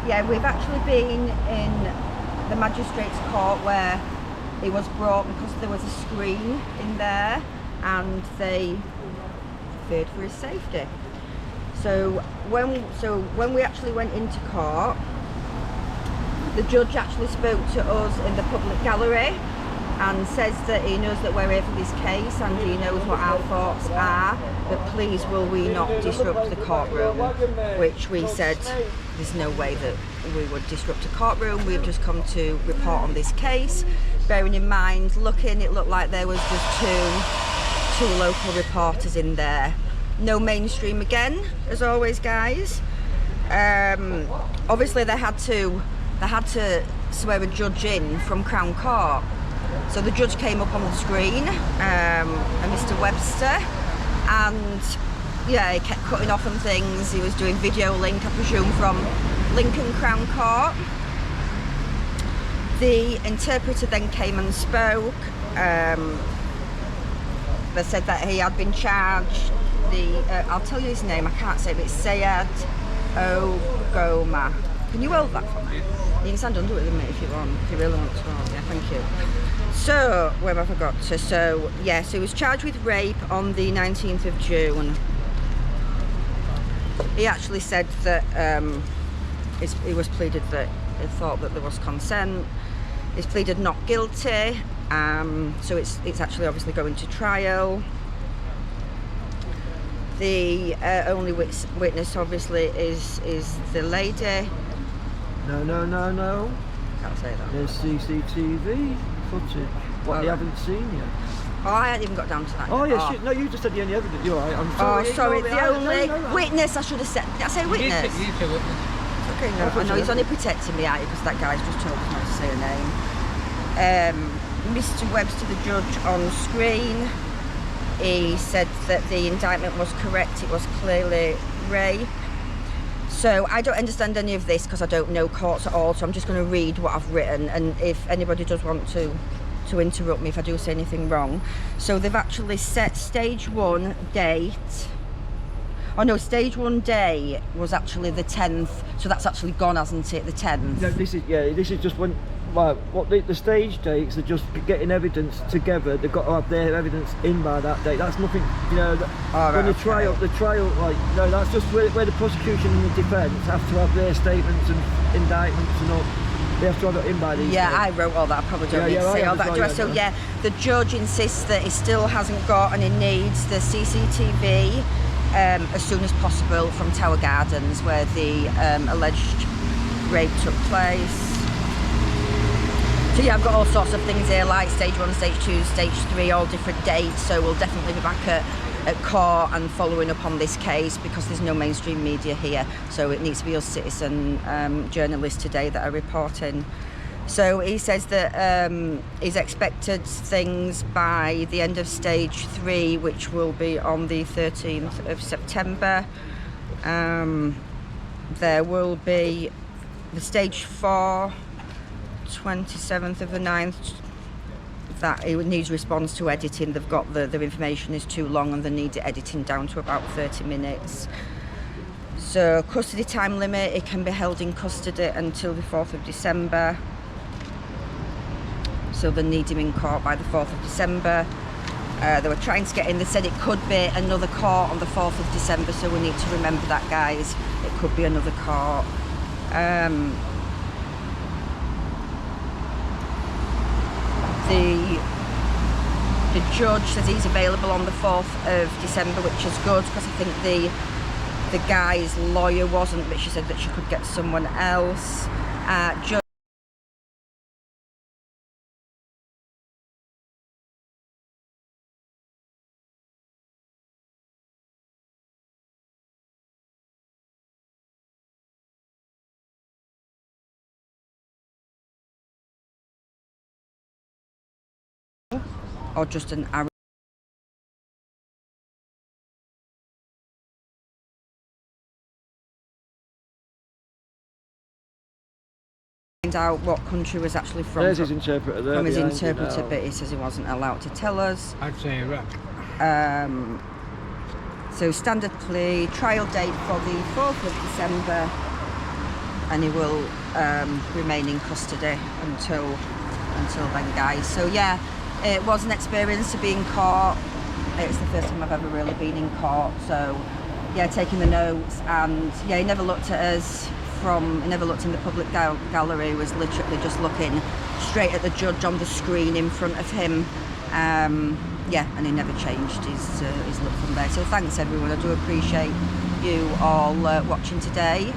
Yeah, we've actually been in the Magistrates Court where he was brought because there was a screen in there and they feared for his safety. So when we actually went into court, the judge actually spoke to us in the public gallery and says that he knows that we're here for this case and he knows what our thoughts are, but please will we not disrupt the courtroom, which we said there's no way that we would disrupt a courtroom. We've just come to report on this case, bearing in mind, it looked like there was just two local reporters in there. No mainstream again, as always, guys. Obviously they had to swear a judge in from Crown Court. So the judge came up on the screen, a Mr. Webster, and yeah, he kept cutting off on things. He was doing video link, I presume, from Lincoln Crown Court. The interpreter then came and spoke. They said that he had been charged. I'll tell you his name, I can't say it, but it's Saad Gomma. Can you hold that for me? You can stand under it with me if you want, if you really want to. Yeah, thank you. So, where have I got to? So, yes, he was charged with rape on the 19th of June. He actually said that he was pleaded that he thought that there was consent. He's pleaded not guilty, so it's actually obviously going to trial. The only witness obviously is the lady. No. Can't say that. There's CCTV footage. What you haven't seen yet. Oh, I hadn't even got down to that. Oh, yes. No, you just said the only evidence. You're right. I'm sorry. Oh, sorry. The only witness I should have said. Did I say witness? You said witness. Okay, no. I know he's only protecting me out because that guy's just told us not to say a name. Mr. Webster, the judge on screen, he said that the indictment was correct. It was clearly rape. So I don't understand any of this because I don't know courts at all, so I'm just going to read what I've written, and if anybody does want to interrupt me if I do say anything wrong. So they've actually set stage 1 date. Oh no, stage 1 day was actually the 10th, so that's actually gone, hasn't it, the 10th? No, this is just when, what the stage dates are just getting evidence together. They've got to have their evidence in by that date. That's nothing, when the trial, that's just where the prosecution and the defence have to have their statements and indictments and all. They have to have it in by these. Yeah, I wrote all that. I probably don't need to say all that, do I? So yeah, the judge insists that he still hasn't got and he needs the CCTV as soon as possible from Tower Gardens where the alleged rape took place. So yeah, I've got all sorts of things here, like stage 1, stage 2, stage 3, all different dates. So we'll definitely be back at court and following up on this case because there's no mainstream media here. So it needs to be us citizen journalists today that are reporting. So he says that he's expected things by the end of stage 3, which will be on the 13th of September. There will be the stage 4, 27th of the 9th, that it needs response to editing. They've got the information is too long and they need it editing down to about 30 minutes. So custody time limit, it can be held in custody until the 4th of December. So they need him in court by the 4th of December. They were trying to get in, they said it could be another court on the 4th of December, so we need to remember that, guys. It could be another court. The judge says he's available on the 4th of December, which is good because I think the guy's lawyer wasn't, but she said that she could get someone else. Or just an arrow. Find out what country was actually from. There's his interpreter there. From his interpreter, but he says he wasn't allowed to tell us. I'd say Iraq. So standard plea, trial date for the 4th of December. and he will remain in custody until then, guys. So yeah, it was an experience to be in court. It's the first time I've ever really been in court, so yeah, taking the notes, and yeah, he never looked at us he never looked in the public gallery. He was literally just looking straight at the judge on the screen in front of him. Yeah, and he never changed his look from there. So thanks everyone, I do appreciate you all watching today.